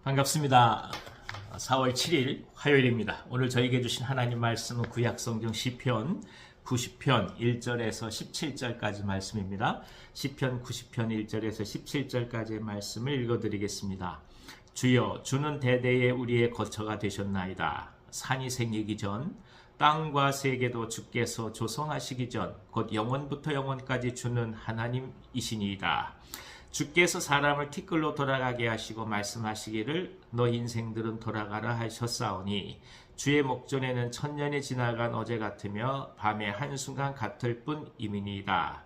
반갑습니다. 4월 7일 화요일입니다. 오늘 저에게 주신 하나님 말씀은 구약성경 시편 90편 1절에서 17절까지 말씀입니다. 시편 90편 1절에서 17절까지의 말씀을 읽어드리겠습니다. 주여, 주는 대대에 우리의 거처가 되셨나이다. 산이 생기기 전, 땅과 세계도 주께서 조성하시기 전, 곧 영원부터 영원까지 주는 하나님이시니이다. 주께서 사람을 티끌로 돌아가게 하시고 말씀하시기를 너 인생들은 돌아가라 하셨사오니 주의 목전에는 천년이 지나간 어제 같으며 밤의 한순간 같을 뿐이니이다.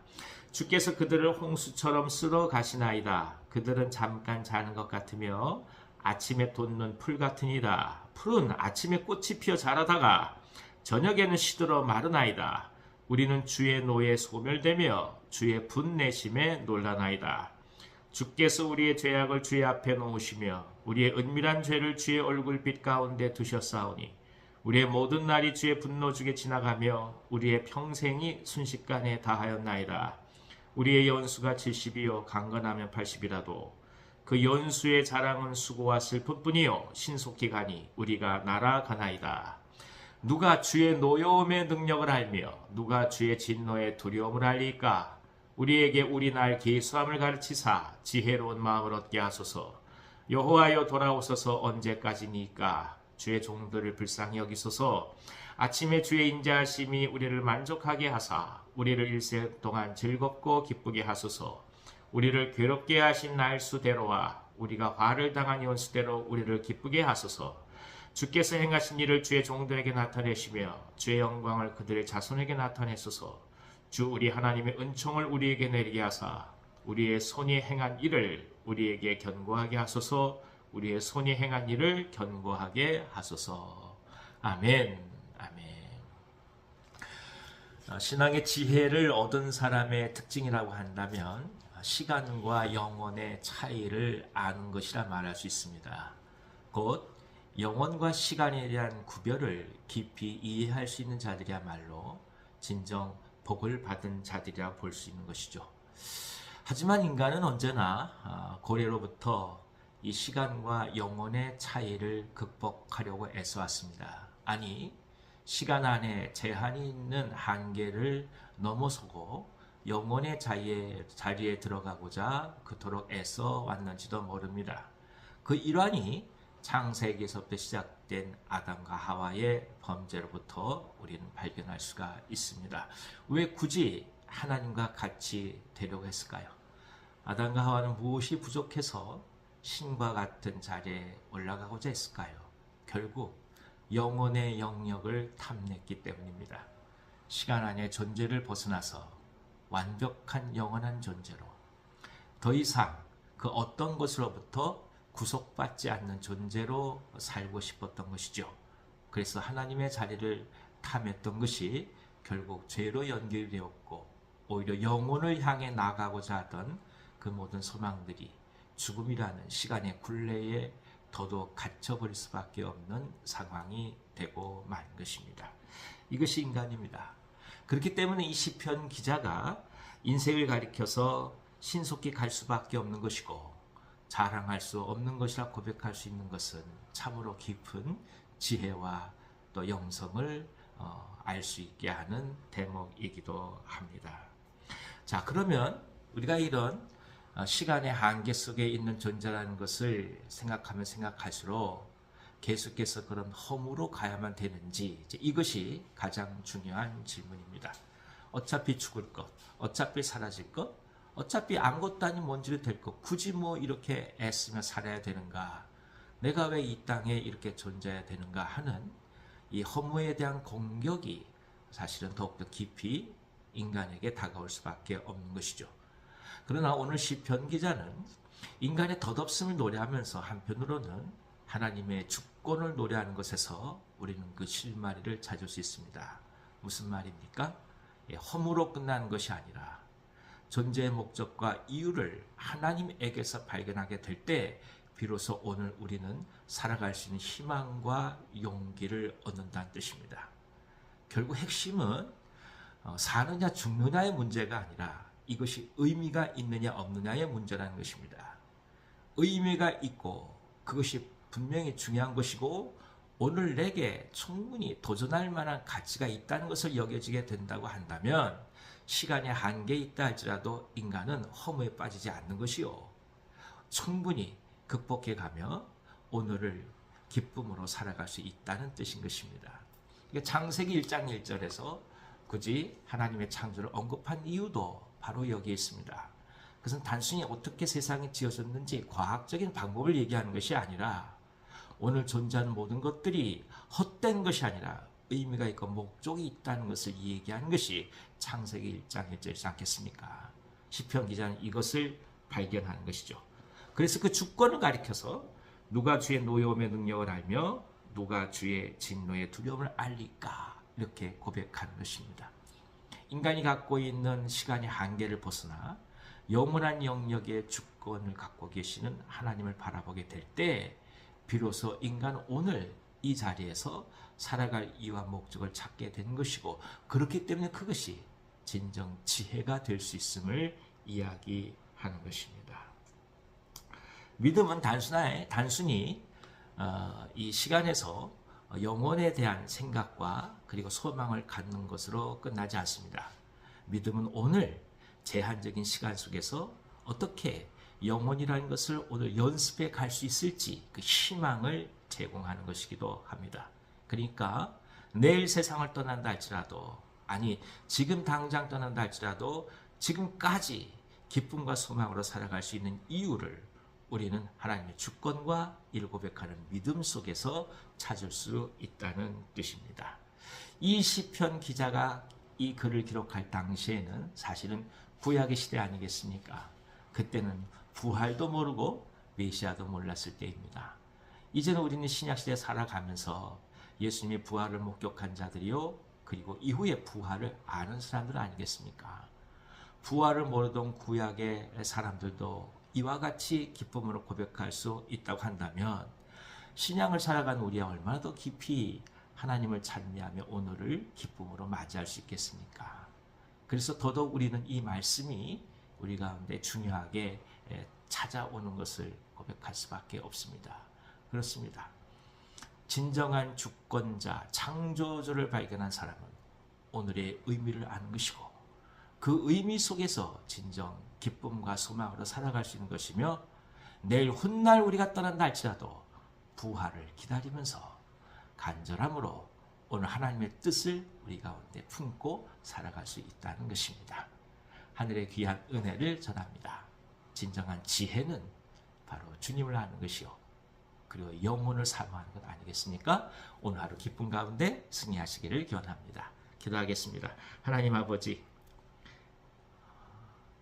주께서 그들을 홍수처럼 쓸어 가시나이다. 그들은 잠깐 자는 것 같으며 아침에 돋는 풀 같으니이다. 풀은 아침에 꽃이 피어 자라다가 저녁에는 시들어 마르나이다. 우리는 주의 노에 소멸되며 주의 분내심에 놀라나이다. 주께서 우리의 죄악을 주의 앞에 놓으시며 우리의 은밀한 죄를 주의 얼굴빛 가운데 두셨사오니 우리의 모든 날이 주의 분노 중에 지나가며 우리의 평생이 순식간에 다하였나이다. 우리의 연수가 70이요 강건하면 80이라도 그 연수의 자랑은 수고와 슬픔뿐이요 신속히 가니 우리가 날아가나이다. 누가 주의 노여움의 능력을 알며 누가 주의 진노의 두려움을 알리까? 우리에게 우리 날 계수함을 가르치사 지혜로운 마음을 얻게 하소서. 여호와여 돌아오소서. 언제까지니까? 주의 종들을 불쌍히 여기소서. 아침에 주의 인자하심이 우리를 만족하게 하사 우리를 일생 동안 즐겁고 기쁘게 하소서. 우리를 괴롭게 하신 날수대로와 우리가 화를 당한 연수대로 우리를 기쁘게 하소서. 주께서 행하신 일을 주의 종들에게 나타내시며 주의 영광을 그들의 자손에게 나타내소서. 주 우리 하나님의 은총을 우리에게 내리게 하사 우리의 손이 행한 일을 우리에게 견고하게 하소서. 우리의 손이 행한 일을 견고하게 하소서. 아멘. 아멘. 신앙의 지혜를 얻은 사람의 특징이라고 한다면 시간과 영혼의 차이를 아는 것이라 말할 수 있습니다. 곧 영혼과 시간에 대한 구별을 깊이 이해할 수 있는 자들이야말로 진정 복을 받은 자들이라 볼 수 있는 것이죠. 하지만 인간은 언제나 고래로부터 이 시간과 영혼의 차이를 극복하려고 애써왔습니다. 아니, 시간 안에 제한이 있는 한계를 넘어서고 영혼의 자리에 들어가고자 그토록 애써 왔는지도 모릅니다. 그 일환이 창세기에서부터 시작된 아담과 하와의 범죄로부터 우리는 발견할 수가 있습니다. 왜 굳이 하나님과 같이 되려고 했을까요? 아담과 하와는 무엇이 부족해서 신과 같은 자리에 올라가고자 했을까요? 결국 영혼의 영역을 탐냈기 때문입니다. 시간 안의 존재를 벗어나서 완벽한 영원한 존재로 더 이상 그 어떤 것으로부터 구속받지 않는 존재로 살고 싶었던 것이죠. 그래서 하나님의 자리를 탐했던 것이 결국 죄로 연결되었고 오히려 영혼을 향해 나가고자 하던 그 모든 소망들이 죽음이라는 시간의 굴레에 더더욱 갇혀버릴 수밖에 없는 상황이 되고 만 것입니다. 이것이 인간입니다. 그렇기 때문에 이 시편 기자가 인생을 가리켜서 신속히 갈 수밖에 없는 것이고 자랑할 수 없는 것이라 고백할 수 있는 것은 참으로 깊은 지혜와 또 영성을 알 수 있게 하는 대목이기도 합니다. 자, 그러면 우리가 이런 시간의 한계 속에 있는 존재라는 것을 생각하면 생각할수록 계속해서 그런 허무로 가야만 되는지 이것이 가장 중요한 질문입니다. 어차피 죽을 것, 어차피 사라질 것, 어차피 아무것도 아닌 먼지로 될 것, 굳이 뭐 이렇게 애쓰며 살아야 되는가? 내가 왜 이 땅에 이렇게 존재해야 되는가 하는 이 허무에 대한 공격이 사실은 더욱더 깊이 인간에게 다가올 수밖에 없는 것이죠. 그러나 오늘 시편 기자는 인간의 덧없음을 노래하면서 한편으로는 하나님의 주권을 노래하는 것에서 우리는 그 실마리를 찾을 수 있습니다. 무슨 말입니까? 허무로 끝나는 것이 아니라 존재의 목적과 이유를 하나님에게서 발견하게 될 때 비로소 오늘 우리는 살아갈 수 있는 희망과 용기를 얻는다는 뜻입니다. 결국 핵심은 사느냐 죽느냐의 문제가 아니라 이것이 의미가 있느냐 없느냐의 문제라는 것입니다. 의미가 있고 그것이 분명히 중요한 것이고 오늘 내게 충분히 도전할 만한 가치가 있다는 것을 여겨지게 된다고 한다면 시간의 한계에 있다 할지라도 인간은 허무에 빠지지 않는 것이요. 충분히 극복해가며 오늘을 기쁨으로 살아갈 수 있다는 뜻인 것입니다. 창세기 1장 1절에서 굳이 하나님의 창조를 언급한 이유도 바로 여기에 있습니다. 그것은 단순히 어떻게 세상이 지어졌는지 과학적인 방법을 얘기하는 것이 아니라 오늘 존재하는 모든 것들이 헛된 것이 아니라 의미가 있고 목적이 있다는 것을 얘기하는 것이 창세기 1장 1절이지 않겠습니까? 시편 기자는 이것을 발견하는 것이죠. 그래서 그 주권을 가리켜서 누가 주의 노여움의 능력을 알며 누가 주의 진노의 두려움을 알릴까 이렇게 고백하는 것입니다. 인간이 갖고 있는 시간의 한계를 벗어나 영원한 영역의 주권을 갖고 계시는 하나님을 바라보게 될 때 비로소 인간은 오늘 이 자리에서 살아갈 이유와 목적을 찾게 된 것이고 그렇기 때문에 그것이 진정 지혜가 될 수 있음을 이야기하는 것입니다. 믿음은 단순히 이 시간에서 영혼에 대한 생각과 그리고 소망을 갖는 것으로 끝나지 않습니다. 믿음은 오늘 제한적인 시간 속에서 어떻게 영혼이라는 것을 오늘 연습해 갈 수 있을지 그 희망을 제공하는 것이기도 합니다. 그러니까 내일 세상을 떠난다 할지라도 아니 지금 당장 떠난다 할지라도 지금까지 기쁨과 소망으로 살아갈 수 있는 이유를 우리는 하나님의 주권과 이를 고백하는 믿음 속에서 찾을 수 있다는 뜻입니다. 이 시편 기자가 이 글을 기록할 당시에는 사실은 구약의 시대 아니겠습니까? 그때는 부활도 모르고 메시아도 몰랐을 때입니다. 이제는 우리는 신약시대에 살아가면서 예수님의 부활을 목격한 자들이요 그리고 이후에 부활을 아는 사람들 아니겠습니까? 부활을 모르던 구약의 사람들도 이와 같이 기쁨으로 고백할 수 있다고 한다면 신약을 살아가는 우리가 얼마나 더 깊이 하나님을 찬미하며 오늘을 기쁨으로 맞이할 수 있겠습니까? 그래서 더더욱 우리는 이 말씀이 우리 가운데 중요하게 찾아오는 것을 고백할 수밖에 없습니다. 그렇습니다. 진정한 주권자, 창조주를 발견한 사람은 오늘의 의미를 아는 것이고 그 의미 속에서 진정 기쁨과 소망으로 살아갈 수 있는 것이며 내일 훗날 우리가 떠난다 할지라도 부활을 기다리면서 간절함으로 오늘 하나님의 뜻을 우리 가운데 품고 살아갈 수 있다는 것입니다. 하늘의 귀한 은혜를 전합니다. 진정한 지혜는 바로 주님을 아는 것이요 그리고 영혼을 사모하는 것 아니겠습니까? 오늘 하루 기쁨 가운데 승리하시기를 기원합니다. 기도하겠습니다. 하나님 아버지,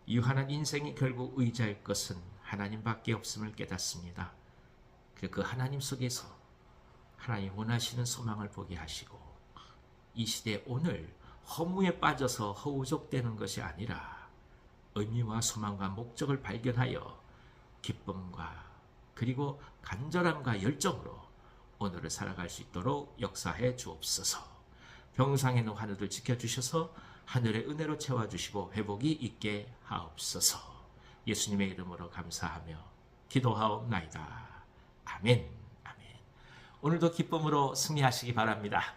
유한한 인생이 결국 의지할 것은 하나님밖에 없음을 깨닫습니다. 그리고 그 하나님 속에서 하나님 원하시는 소망을 보게 하시고 이 시대 오늘 허무에 빠져서 허우적대는 것이 아니라 의미와 소망과 목적을 발견하여 기쁨과 그리고 간절함과 열정으로 오늘을 살아갈 수 있도록 역사해 주옵소서. 병상에 있는 환우들 지켜주셔서 하늘의 은혜로 채워주시고 회복이 있게 하옵소서. 예수님의 이름으로 감사하며 기도하옵나이다. 아멘. 아멘. 오늘도 기쁨으로 승리하시기 바랍니다.